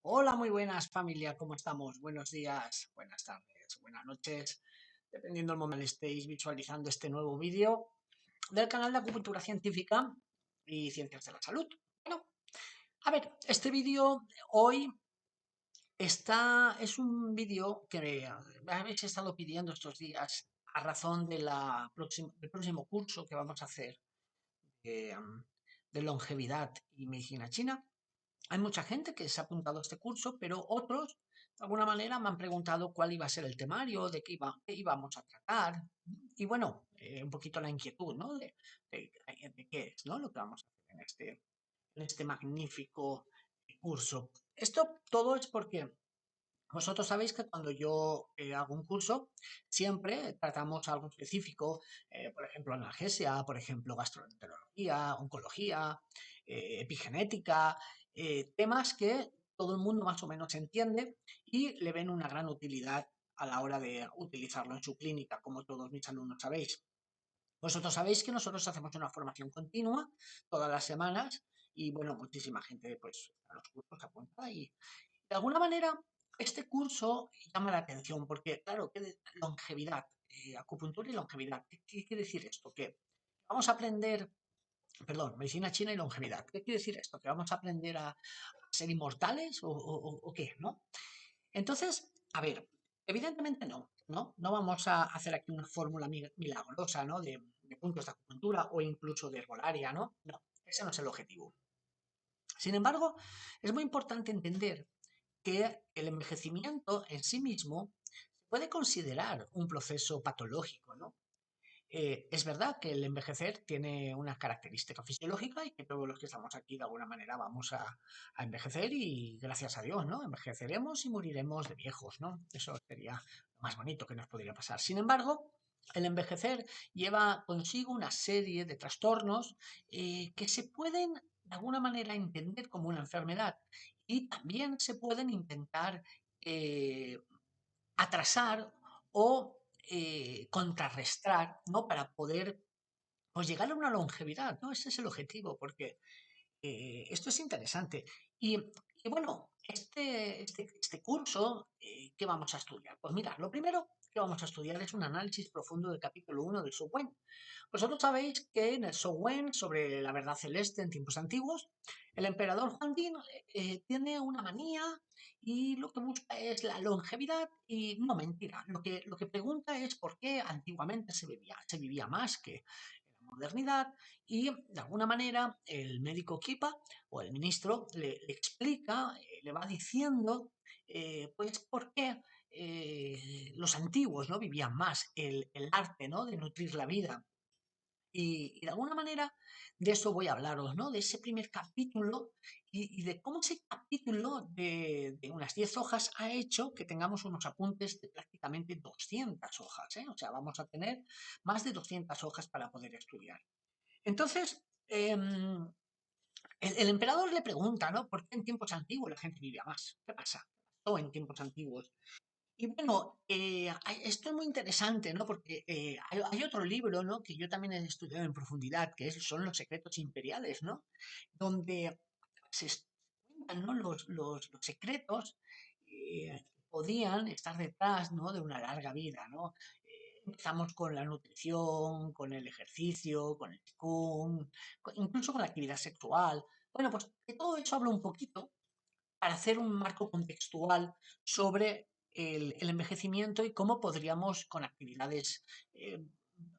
Hola, muy buenas familia, ¿cómo estamos? Buenos días, buenas tardes, buenas noches, dependiendo del momento que estéis visualizando este nuevo vídeo del canal de Acupuntura Científica y Ciencias de la Salud. Bueno, a ver, este vídeo hoy es un vídeo que me habéis estado pidiendo estos días a razón de del próximo curso que vamos a hacer de, de longevidad y medicina china. Hay mucha gente que se ha apuntado a este curso, pero otros, de alguna manera, me han preguntado cuál iba a ser el temario, qué íbamos a tratar. Y bueno, un poquito la inquietud, ¿no? De qué es, ¿no? Lo que vamos a hacer en este magnífico curso. Esto todo es porque vosotros sabéis que cuando yo hago un curso, siempre tratamos algo específico, por ejemplo, analgesia, por ejemplo, gastroenterología, oncología, epigenética, temas que todo el mundo más o menos entiende y le ven una gran utilidad a la hora de utilizarlo en su clínica, como todos mis alumnos sabéis. Vosotros sabéis que nosotros hacemos una formación continua todas las semanas y, bueno, muchísima gente, pues, a los cursos se apunta y de alguna manera, este curso llama la atención porque, claro, longevidad, acupuntura y longevidad. ¿Qué quiere decir esto? Que vamos a aprender, perdón, medicina china y longevidad. ¿Qué quiere decir esto? ¿Que vamos a aprender a ser inmortales o qué? ¿No? Entonces, a ver, evidentemente no, ¿no? No vamos a hacer aquí una fórmula milagrosa, ¿no? De puntos de acupuntura o incluso de herbolaria, ¿no? No, ese no es el objetivo. Sin embargo, es muy importante entender que el envejecimiento en sí mismo se puede considerar un proceso patológico, ¿no? Es verdad que el envejecer tiene una característica fisiológica y que todos los que estamos aquí de alguna manera vamos a envejecer y gracias a Dios, ¿no? Envejeceremos y moriremos de viejos, ¿no? Eso sería lo más bonito que nos podría pasar. Sin embargo, el envejecer lleva consigo una serie de trastornos que se pueden de alguna manera entender como una enfermedad y también se pueden intentar eh, atrasar o contrarrestar, ¿no? Para poder pues, llegar a una longevidad, ¿no? Ese es el objetivo, porque esto es interesante. Y bueno, este curso, ¿qué vamos a estudiar? Pues mira, lo primero que vamos a estudiar es un análisis profundo del capítulo 1 del Shouwen. Vosotros sabéis que en el Shouwen, sobre la verdad celeste en tiempos antiguos, el emperador Juan Din tiene una manía y lo que busca es la longevidad y no mentira. Lo que pregunta es por qué antiguamente se vivía más que en la modernidad y de alguna manera el médico Kipa o el ministro le explica, le va diciendo pues por qué los antiguos no vivían más, el arte ¿no? de nutrir la vida y de alguna manera de eso voy a hablaros, ¿no? De ese primer capítulo y de cómo ese capítulo de unas 10 hojas ha hecho que tengamos unos apuntes de prácticamente 200 hojas, ¿eh? O sea, vamos a tener más de 200 hojas para poder estudiar. Entonces, el emperador le pregunta, ¿no? ¿Por qué en tiempos antiguos la gente vivía más? ¿Qué pasa? ¿Qué pasó en tiempos antiguos? Y bueno, esto es muy interesante, ¿no? Porque hay otro libro, ¿no? Que yo también he estudiado en profundidad, son los secretos imperiales, ¿no? Donde se cuentan, ¿no? Los secretos que podían estar detrás, ¿no? De una larga vida, ¿no? Empezamos con la nutrición, con el ejercicio, con el Qigong, incluso con la actividad sexual. Bueno, pues de todo eso hablo un poquito para hacer un marco contextual sobre el envejecimiento y cómo podríamos, con actividades eh,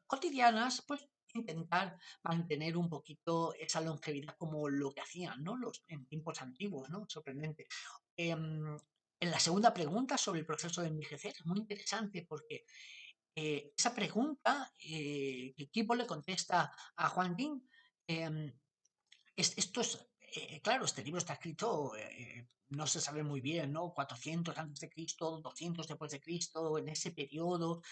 cotidianas, pues intentar mantener un poquito esa longevidad como lo que hacían, ¿no? En tiempos antiguos, ¿no? Sorprendente. En la segunda pregunta sobre el proceso de envejecer es muy interesante porque esa pregunta que Kipo le contesta a Juan Ding, em, esto es, claro, este libro está escrito, no se sabe muy bien, ¿no? 400 antes de Cristo, 200 después de Cristo, en ese periodo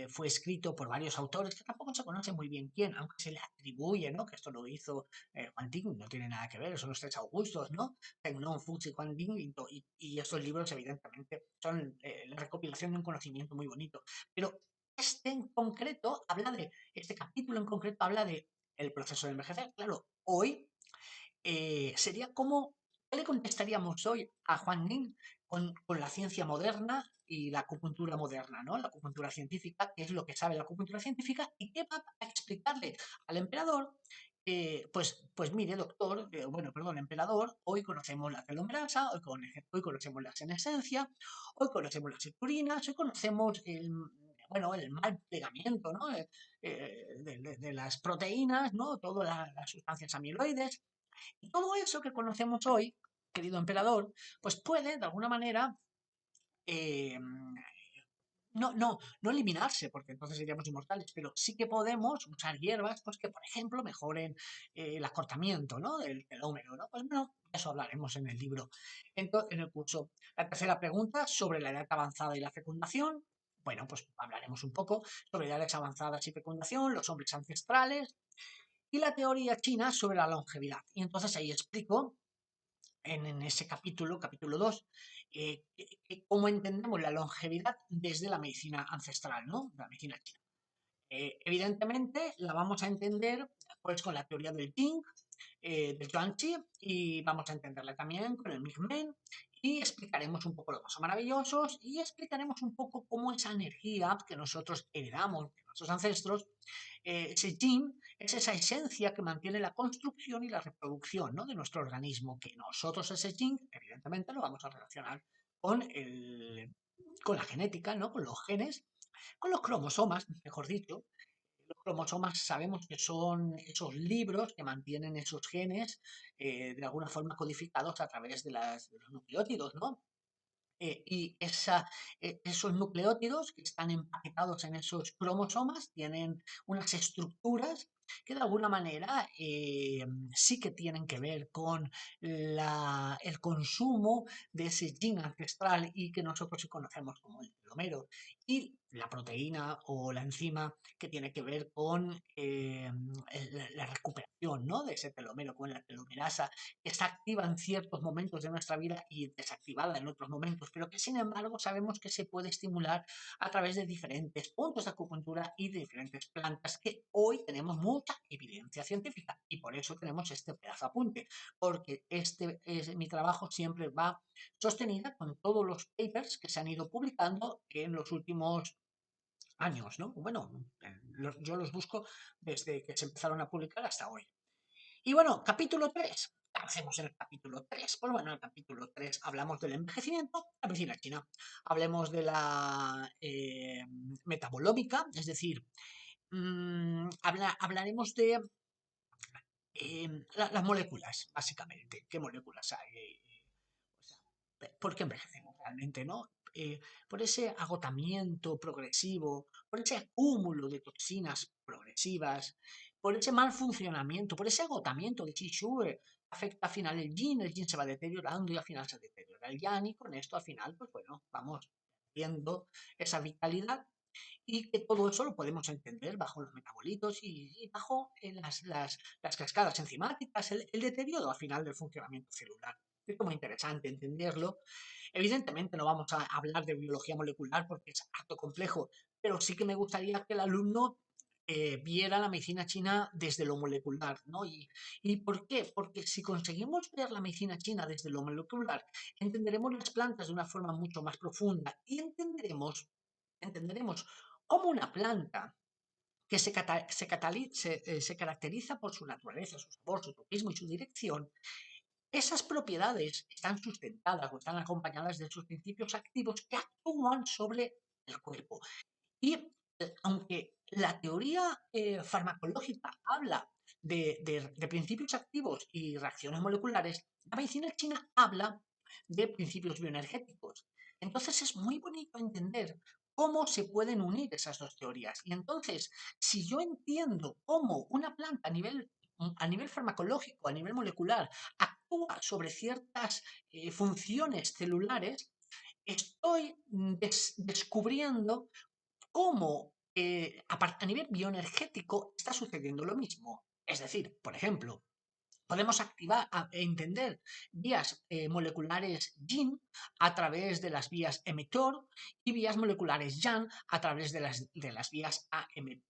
fue escrito por varios autores que tampoco se conoce muy bien quién, aunque se le atribuye, ¿no? Que esto lo hizo Juan Ting, no tiene nada que ver, son los tres Augustos, ¿no? Tengnón, Fuchs y Juan Ting, y estos libros evidentemente son la recopilación de un conocimiento muy bonito. Pero este en concreto habla este capítulo en concreto habla de el proceso de envejecer. Claro, hoy sería como ¿Qué le contestaríamos hoy a Juan Nin con la ciencia moderna y la acupuntura moderna, ¿no? La acupuntura científica, qué es lo que sabe la acupuntura científica y qué va a explicarle al emperador. Pues mire, doctor, bueno, perdón, emperador, hoy conocemos la telomerasa, hoy conocemos la senescencia, hoy conocemos las sirtuinas, hoy conocemos bueno, el mal plegamiento, ¿no? De las proteínas, ¿no? Todas las sustancias amiloides. Y todo eso que conocemos hoy, querido emperador, pues puede, de alguna manera, eh, no eliminarse, porque entonces seríamos inmortales, pero sí que podemos usar hierbas pues, que, por ejemplo, mejoren el acortamiento, ¿no? Del telómero, ¿no? Pues bueno, eso hablaremos en el libro, en el curso. La tercera pregunta, sobre la edad avanzada y la fecundación. Bueno, pues hablaremos un poco sobre edades avanzadas y fecundación, los hombres ancestrales y la teoría china sobre la longevidad. Y entonces ahí explico en ese capítulo, capítulo 2, cómo entendemos la longevidad desde la medicina ancestral, ¿no? La medicina china. Evidentemente la vamos a entender pues con la teoría del Jing, del Zhuangzi, y vamos a entenderla también con el Mingmen, y explicaremos un poco los más maravillosos y explicaremos un poco cómo esa energía que nosotros heredamos de nuestros ancestros, ese yin, es esa esencia que mantiene la construcción y la reproducción, ¿no? De nuestro organismo, que nosotros ese yin, evidentemente, lo vamos a relacionar con, con la genética, ¿no? Con los genes, con los cromosomas, mejor dicho. Los cromosomas sabemos que son esos libros que mantienen esos genes de alguna forma codificados a través de los nucleótidos, ¿no? Esos nucleótidos que están empaquetados en esos cromosomas tienen unas estructuras que de alguna manera sí que tienen que ver con el consumo de ese yin ancestral y que nosotros sí conocemos como el telomero, y la proteína o la enzima que tiene que ver con la recuperación, ¿no? De ese telomero, con la telomerasa, que está activa en ciertos momentos de nuestra vida y desactivada en otros momentos, pero que sin embargo sabemos que se puede estimular a través de diferentes puntos de acupuntura y de diferentes plantas que hoy tenemos mucha evidencia científica, y por eso tenemos este pedazo de apunte, porque mi trabajo siempre va sostenida con todos los papers que se han ido publicando en los últimos años, ¿no? Bueno, yo los busco desde que se empezaron a publicar hasta hoy. Y bueno, capítulo 3. ¿Qué hacemos en el capítulo 3? Pues bueno, en el capítulo 3 hablamos del envejecimiento, la medicina china. Hablemos de la metabolómica, es decir, hablaremos de las moléculas, básicamente. ¿Qué moléculas hay? O sea, ¿por qué envejecemos realmente, no? Por ese agotamiento progresivo, por ese acúmulo de toxinas progresivas, por ese mal funcionamiento, por ese agotamiento de Qi afecta al final el yin se va deteriorando y al final se deteriora el yang, y con esto al final, pues bueno, vamos viendo esa vitalidad, y que todo eso lo podemos entender bajo los metabolitos y bajo las cascadas enzimáticas, el deterioro al final del funcionamiento celular. Es como interesante entenderlo. Evidentemente no vamos a hablar de biología molecular porque es harto complejo, pero sí que me gustaría que el alumno viera la medicina china desde lo molecular, ¿no? ¿Y por qué? Porque si conseguimos ver la medicina china desde lo molecular, entenderemos las plantas de una forma mucho más profunda y entenderemos cómo una planta que se caracteriza por su naturaleza, su sabor, su tropismo y su dirección, esas propiedades están sustentadas o están acompañadas de esos principios activos que actúan sobre el cuerpo. Y aunque la teoría farmacológica habla de principios activos y reacciones moleculares, la medicina china habla de principios bioenergéticos. Entonces es muy bonito entender cómo se pueden unir esas dos teorías. Y entonces, si yo entiendo cómo una planta a nivel farmacológico, a nivel molecular, actúa sobre ciertas funciones celulares, estoy descubriendo cómo a nivel bioenergético está sucediendo lo mismo. Es decir, por ejemplo, podemos entender vías moleculares yin a través de las vías mTOR y vías moleculares yang a través de las vías AMP.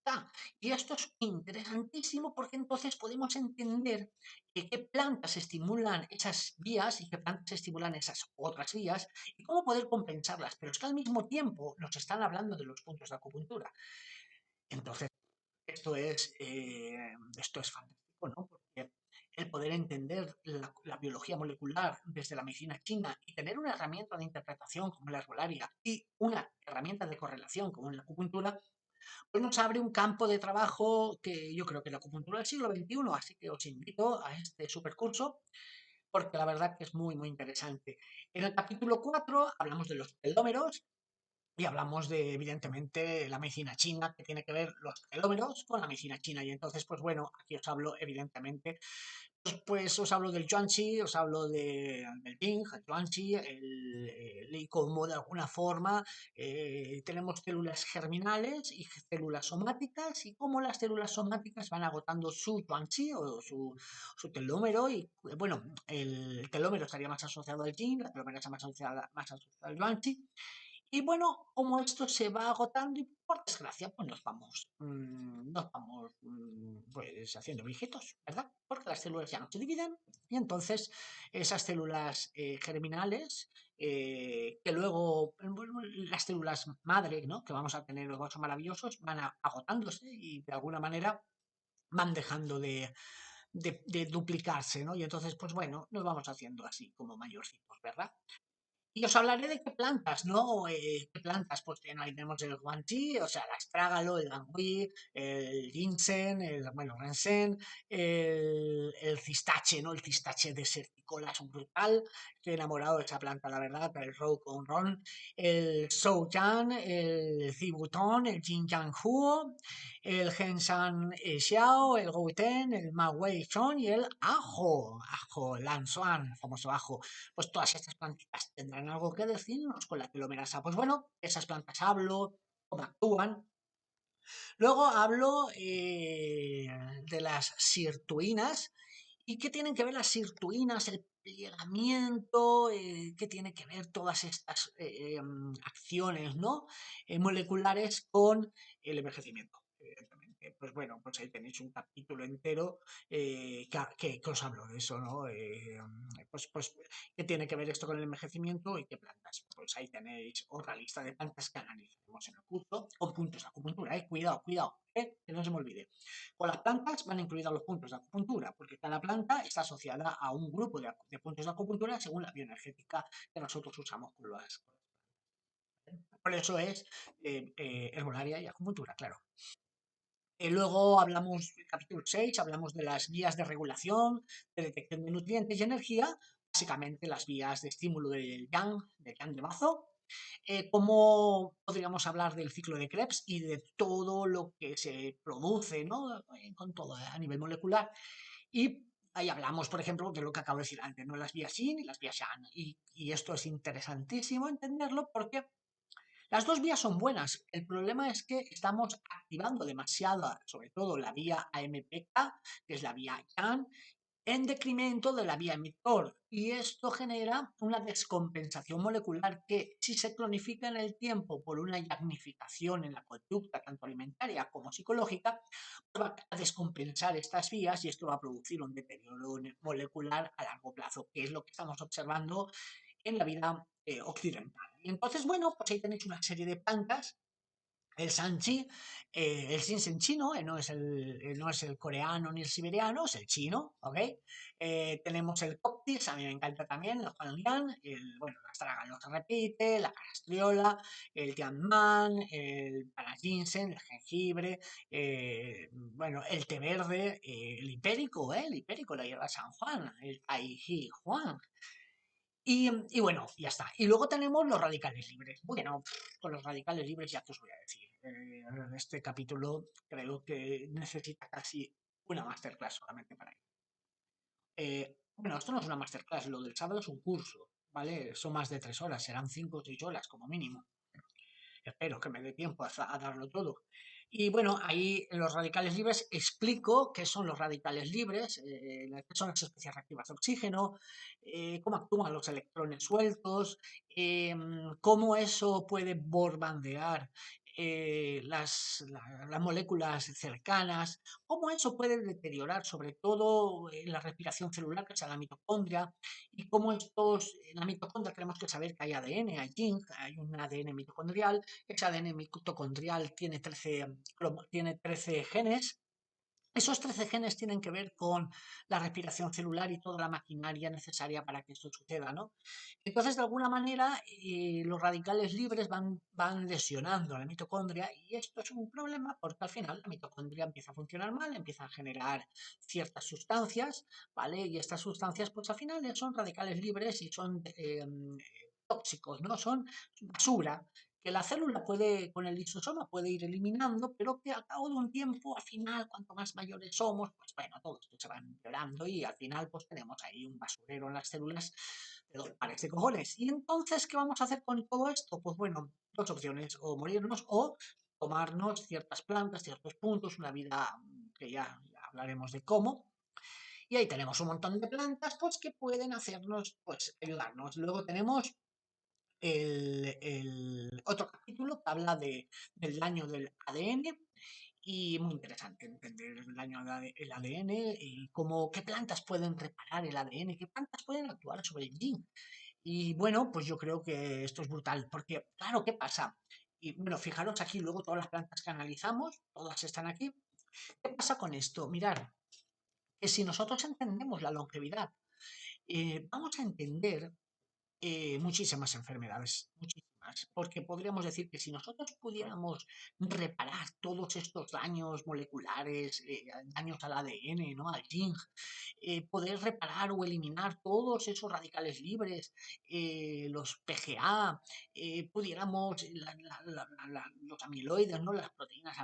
está. Y esto es interesantísimo porque entonces podemos entender qué plantas estimulan esas vías y qué plantas estimulan esas otras vías y cómo poder compensarlas. Pero es que al mismo tiempo nos están hablando de los puntos de acupuntura. Entonces, esto es fantástico, ¿no? Porque el poder entender la biología molecular desde la medicina china y tener una herramienta de interpretación como la herbolaria y una herramienta de correlación como la acupuntura, pues nos abre un campo de trabajo que yo creo que la acupuntura del siglo XXI, así que os invito a este supercurso porque la verdad que es muy, muy interesante. En el capítulo 4 hablamos de los telómeros, y hablamos de, evidentemente, la medicina china, que tiene que ver los telómeros con la medicina china. Y entonces, pues bueno, aquí os hablo, evidentemente, pues os hablo del Yuanqi, os hablo del Ping, el Yuanqi, y cómo de alguna forma tenemos células germinales y células somáticas, y cómo las células somáticas van agotando su Yuanqi o su telómero. Y bueno, el telómero estaría más asociado al Yin, la telómera está más asociada al Yuanqi. Y bueno, como esto se va agotando y por desgracia, pues nos vamos pues haciendo viejitos, ¿verdad? Porque las células ya no se dividen y entonces esas células germinales, que luego bueno, las células madre, ¿no? Que vamos a tener los huesos maravillosos, van agotándose y de alguna manera van dejando de duplicarse, ¿no? Y entonces, pues bueno, nos vamos haciendo así como mayorcitos, ¿verdad? Y os hablaré de qué plantas, ¿no? ¿Qué plantas? Pues ahí tenemos el guantí, o sea, el astrágalo, el gangui, el ginseng, bueno, ginseng, el cistache, ¿no? El cistache deserticola es brutal. Estoy enamorado de esa planta, la verdad, el con ron, el souyan, el cibutón, el jinjianghu, el Gensan Xiao, el Gouten, el Mawei Chon y el ajo, lanzuan, famoso ajo. Pues todas estas plantitas tendrán algo que decirnos con la telomerasa. Pues bueno, esas plantas hablo, cómo actúan. Luego hablo de las sirtuinas. ¿Y qué tienen que ver las sirtuinas, el plegamiento? ¿Qué tiene que ver todas estas acciones, ¿no? Moleculares con el envejecimiento? Evidentemente. Pues bueno, pues ahí tenéis un capítulo entero que os hablo de eso, ¿no? Pues, ¿qué tiene que ver esto con el envejecimiento y qué plantas? Pues ahí tenéis otra lista de plantas que analizaremos en el curso, con puntos de acupuntura, cuidado, cuidado, que no se me olvide. Con las plantas van incluidos los puntos de acupuntura, porque cada planta está asociada a un grupo de puntos de acupuntura según la bioenergética que nosotros usamos con las. Por eso es herbolaria y acupuntura, claro. Luego hablamos, capítulo 6 hablamos de las vías de regulación, de detección de nutrientes y energía, básicamente las vías de estímulo del yang de bazo. Cómo podríamos hablar del ciclo de Krebs y de todo lo que se produce, ¿no? Con todo a nivel molecular. Y ahí hablamos, por ejemplo, de lo que acabo de decir antes, ¿no? Las vías Yin y las vías Yang. Y esto es interesantísimo entenderlo porque las dos vías son buenas. El problema es que estamos activando demasiado, sobre todo la vía AMPK, que es la vía Yang, en decremento de la vía emitor. Y esto genera una descompensación molecular que, si se clonifica en el tiempo por una yagnificación en la conducta tanto alimentaria como psicológica, va a descompensar estas vías y esto va a producir un deterioro molecular a largo plazo, que es lo que estamos observando en la vida occidental. Y entonces, bueno, pues ahí tenéis una serie de plantas. El Sanchi, el ginseng chino, no es el coreano ni el siberiano, es el chino, ¿ok? Tenemos el coptis, a mí me encanta también, el huangliang, bueno, la astragalus se repite, la castriola, el tianman, el paraginseng, el jengibre, bueno, el té verde, el hipérico, la hierba San Juan, el tai Juan, y bueno, ya está. Y luego tenemos los radicales libres. Bueno, con los radicales libres ya que os voy a decir. Este capítulo creo que necesita casi una masterclass solamente para ello. Bueno, esto no es una masterclass, lo del sábado es un curso, ¿vale? Son más de 3 horas, serán 5 o 6 horas como mínimo. Espero que me dé tiempo a darlo todo. Y bueno, ahí en los radicales libres explico qué son los radicales libres, qué son las especies reactivas de oxígeno, cómo actúan los electrones sueltos, cómo eso puede bombardear las moléculas cercanas, cómo eso puede deteriorar sobre todo la respiración celular, que es la mitocondria, y cómo en la mitocondria tenemos que saber que hay ADN, hay zinc, hay un ADN mitocondrial, ese ADN mitocondrial tiene 13 genes. Esos 13 genes tienen que ver con la respiración celular y toda la maquinaria necesaria para que esto suceda, ¿no? Entonces, de alguna manera, los radicales libres van lesionando a la mitocondria y esto es un problema porque al final la mitocondria empieza a funcionar mal, empieza a generar ciertas sustancias, ¿vale? Y estas sustancias, pues al final son radicales libres y son tóxicos, ¿no? Son basura que la célula puede, con el lisosoma puede ir eliminando, pero que al cabo de un tiempo, al final, cuanto más mayores somos, pues bueno, todo esto se va empeorando y al final pues tenemos ahí un basurero en las células de 2 pares de cojones. Y entonces, ¿qué vamos a hacer con todo esto? Pues bueno, 2 opciones, o morirnos o tomarnos ciertas plantas, ciertos puntos, una vida que ya hablaremos de cómo, y ahí tenemos un montón de plantas pues que pueden hacernos, pues ayudarnos. Luego tenemos el otro capítulo que habla del daño del ADN y muy interesante entender el daño del ADN y cómo, qué plantas pueden reparar el ADN, qué plantas pueden actuar sobre el yin. Y bueno, pues yo creo que esto es brutal, porque claro, ¿qué pasa? Y bueno, fijaros aquí luego todas las plantas que analizamos, todas están aquí. ¿Qué pasa con esto? Mirad, que si nosotros entendemos la longevidad, vamos a entender muchísimas enfermedades, muchísimas, porque podríamos decir que si nosotros pudiéramos reparar todos estos daños moleculares, daños al ADN, ¿no? Al zinc, poder reparar o eliminar todos esos radicales libres, los PGA, pudiéramos, los amiloides, ¿no? Las proteínas,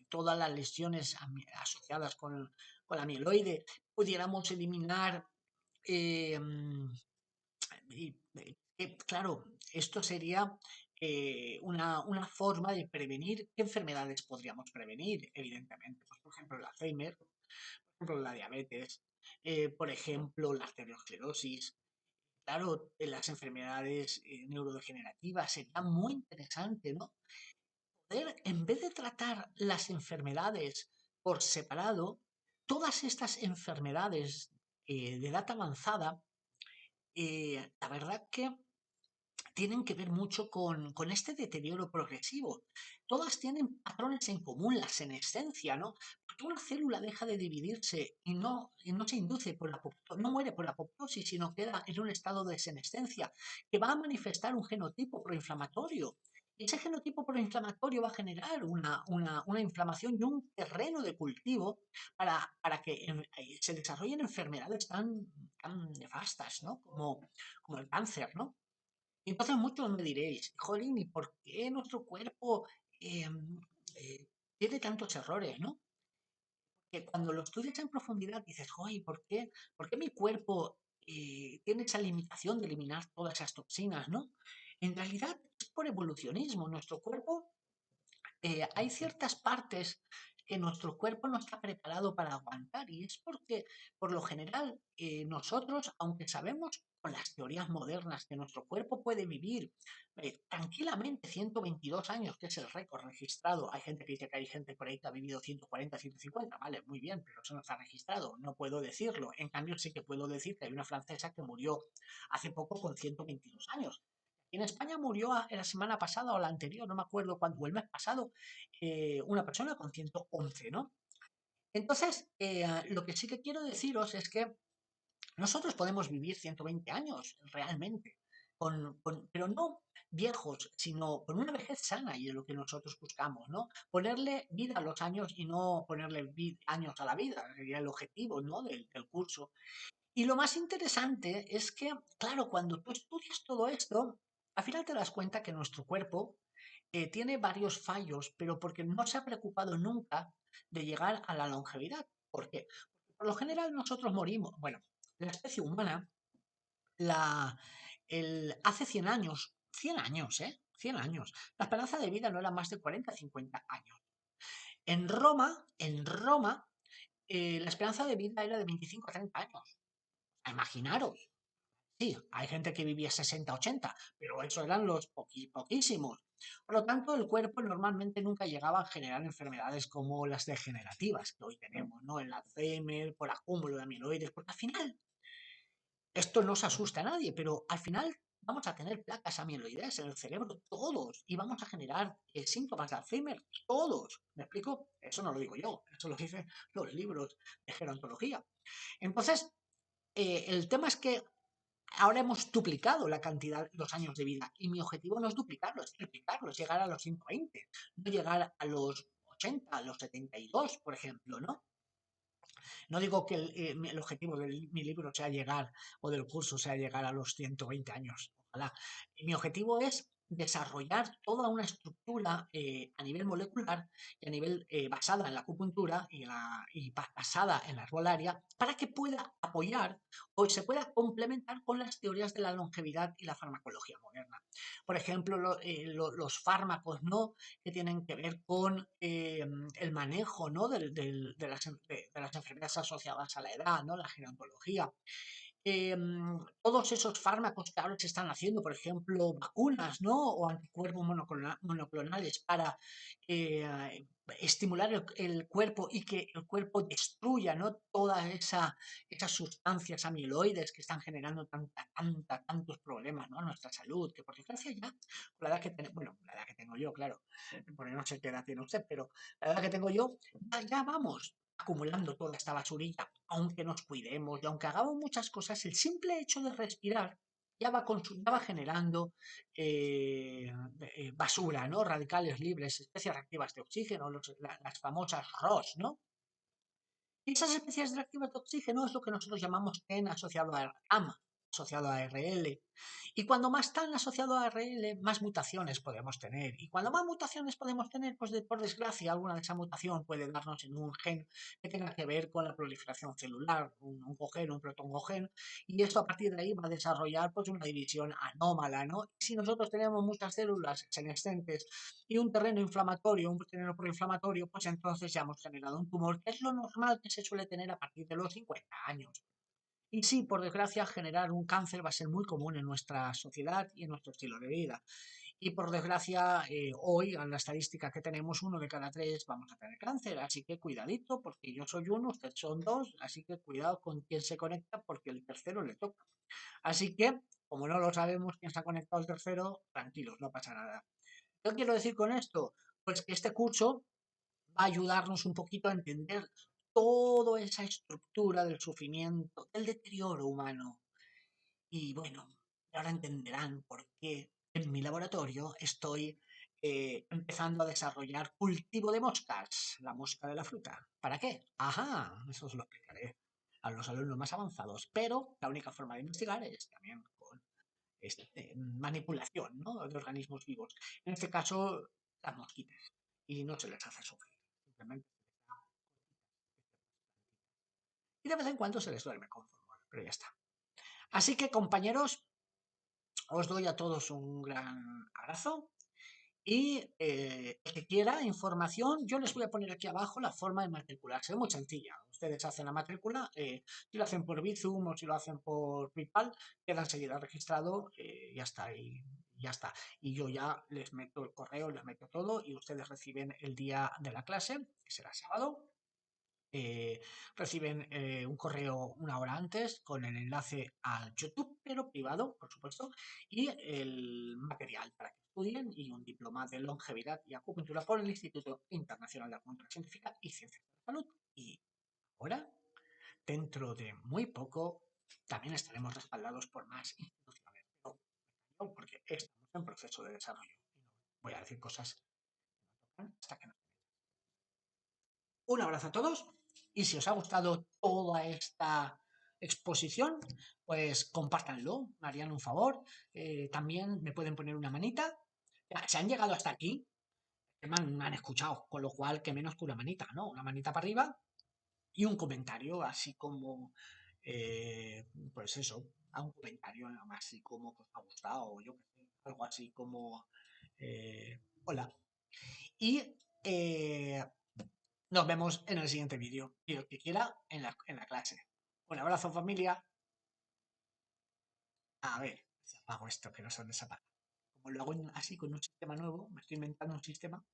todas las lesiones asociadas con la amiloide, pudiéramos eliminar eh, claro, esto sería una forma de prevenir. ¿Qué enfermedades podríamos prevenir? Evidentemente, pues, por ejemplo, el Alzheimer, por ejemplo, la diabetes, por ejemplo, la arteriosclerosis. Claro, las enfermedades neurodegenerativas sería muy interesante, ¿no? Poder, en vez de tratar las enfermedades por separado, todas estas enfermedades de edad avanzada, la verdad que tienen que ver mucho con este deterioro progresivo. Todas tienen patrones en común, la senescencia, ¿no? Porque una célula deja de dividirse y no se induce por no muere por apoptosis, sino queda en un estado de senescencia, que va a manifestar un genotipo proinflamatorio. Y ese genotipo proinflamatorio va a generar una inflamación y un terreno de cultivo para que se desarrollen enfermedades tan nefastas, ¿no? Como el cáncer, ¿no? Y entonces muchos me diréis, jolín, ¿y por qué nuestro cuerpo em, eh, tiene tantos errores, ¿no? Que cuando lo estudias en profundidad dices, joder, ¿por qué mi cuerpo tiene esa limitación de eliminar todas esas toxinas, ¿no? En realidad es por evolucionismo. Nuestro cuerpo hay ciertas partes que nuestro cuerpo no está preparado para aguantar y es porque, por lo general, nosotros, aunque sabemos con las teorías modernas que nuestro cuerpo puede vivir tranquilamente 122 años, que es el récord registrado, hay gente que dice que hay gente por ahí que ha vivido 140, 150, vale, muy bien, pero eso no está registrado, no puedo decirlo. En cambio, sí que puedo decir que hay una francesa que murió hace poco con 122 años. En España murió la semana pasada o la anterior, no me acuerdo cuándo, o el mes pasado, una persona con 111, ¿no? Entonces, lo que sí que quiero deciros es que nosotros podemos vivir 120 años realmente, pero no viejos, sino con una vejez sana y es lo que nosotros buscamos, ¿no? Ponerle vida a los años y no ponerle años a la vida, sería el objetivo, ¿no? del curso. Y lo más interesante es que, claro, cuando tú estudias todo esto, al final te das cuenta que nuestro cuerpo tiene varios fallos, pero porque no se ha preocupado nunca de llegar a la longevidad. ¿Por qué? Porque por lo general nosotros morimos, bueno, la especie humana, la, hace 100 años, 100 años, ¿eh? 100 años. La esperanza de vida no era más de 40, 50 años. En Roma, la esperanza de vida era de 25 a 30 años. Imaginaros. Sí, hay gente que vivía 60, 80, pero eso eran los poquísimos. Por lo tanto, el cuerpo normalmente nunca llegaba a generar enfermedades como las degenerativas que hoy tenemos, ¿no? El Alzheimer, por acúmulo de amiloides, porque al final, esto no se asusta a nadie, pero al final vamos a tener placas amiloides en el cerebro todos y vamos a generar síntomas de Alzheimer todos. ¿Me explico? Eso no lo digo yo, eso lo dicen los libros de gerontología. Entonces, el tema es que ahora hemos duplicado la cantidad, los años de vida, y mi objetivo no es duplicarlo, es triplicarlo, es llegar a los 120, no llegar a los 80, a los 72, por ejemplo, ¿no? No digo que el objetivo de mi libro sea llegar, o del curso sea llegar a los 120 años, ojalá. Mi objetivo es desarrollar toda una estructura a nivel molecular y a nivel basada en la acupuntura y basada en la herbolaria para que pueda apoyar o se pueda complementar con las teorías de la longevidad y la farmacología moderna. Por ejemplo, los fármacos, ¿no? Que tienen que ver con el manejo, ¿no? De las enfermedades asociadas a la edad, ¿no? La gerontología. Todos esos fármacos que ahora se están haciendo, por ejemplo, vacunas, ¿no? O anticuerpos monoclonales para eh, estimular el cuerpo y que el cuerpo destruya, ¿no? Esas sustancias amiloides que están generando tantos problemas, ¿no? A nuestra salud, que por desgracia ya, con la edad que tengo, bueno, la edad que tengo yo, claro, porque no sé qué edad tiene usted, pero la edad que tengo yo, ya vamos acumulando toda esta basurilla, aunque nos cuidemos y aunque hagamos muchas cosas, el simple hecho de respirar ya va generando basura, ¿no? Radicales libres, especies reactivas de oxígeno, las famosas ROS, ¿no? Y esas especies reactivas de oxígeno es lo que nosotros llamamos TEN asociado a AMA, asociado a ARL. Y cuando más TAN asociado a ARL, más mutaciones podemos tener. Y cuando más mutaciones podemos tener, pues por desgracia, alguna de esa mutación puede darnos en un gen que tenga que ver con la proliferación celular, un oncogen, un protoncogen, y esto a partir de ahí va a desarrollar pues una división anómala, ¿no? Y si nosotros tenemos muchas células senescentes y un terreno inflamatorio, un terreno proinflamatorio, pues entonces ya hemos generado un tumor, que es lo normal que se suele tener a partir de los 50 años. Y sí, por desgracia, generar un cáncer va a ser muy común en nuestra sociedad y en nuestro estilo de vida. Y por desgracia, hoy, en la estadística que tenemos, 1 de cada 3 vamos a tener cáncer. Así que cuidadito, porque yo soy uno, ustedes son dos. Así que cuidado con quién se conecta, porque el tercero le toca. Así que, como no lo sabemos quién se ha conectado al tercero, tranquilos, no pasa nada. ¿Qué quiero decir con esto? Pues que este curso va a ayudarnos un poquito a entender toda esa estructura del sufrimiento, del deterioro humano. Y bueno, ahora entenderán por qué en mi laboratorio estoy empezando a desarrollar cultivo de moscas, la mosca de la fruta. ¿Para qué? Ajá, eso os lo explicaré a los alumnos más avanzados. Pero la única forma de investigar es también con manipulación, ¿no? De organismos vivos. En este caso, las mosquitas. Y no se les hace sufrir. Simplemente y de vez en cuando se les duerme con fútbol, pero ya está. Así que, compañeros, os doy a todos un gran abrazo y el que quiera información, yo les voy a poner aquí abajo la forma de matricularse. Es muy sencilla. Ustedes hacen la matrícula, si lo hacen por Bizum o si lo hacen por PayPal, queda enseguida registrado, ya está. Ya está. Y yo ya les meto el correo, les meto todo y ustedes reciben el día de la clase, que será sábado, reciben un correo 1 hora antes con el enlace al YouTube, pero privado, por supuesto, y el material para que estudien y un diploma de longevidad y acupuntura por el Instituto Internacional de Acupuntura Científica y Ciencias de la Salud. Y ahora, dentro de muy poco, también estaremos respaldados por más instituciones, pero no, porque estamos en proceso de desarrollo. Voy a decir cosas hasta que no. Un abrazo a todos y si os ha gustado toda esta exposición, pues compártanlo, me harían un favor. También me pueden poner una manita. Se han llegado hasta aquí, me han escuchado, con lo cual que menos que una manita, ¿no? Una manita para arriba y un comentario, así como, pues eso, a un comentario así como que os ha gustado, o yo qué sé, algo así como, hola. Y nos vemos en el siguiente vídeo. Y el que quiera en la clase. Un abrazo familia. A ver, si apago esto que no son desapagar. Como lo hago así con un sistema nuevo, me estoy inventando un sistema,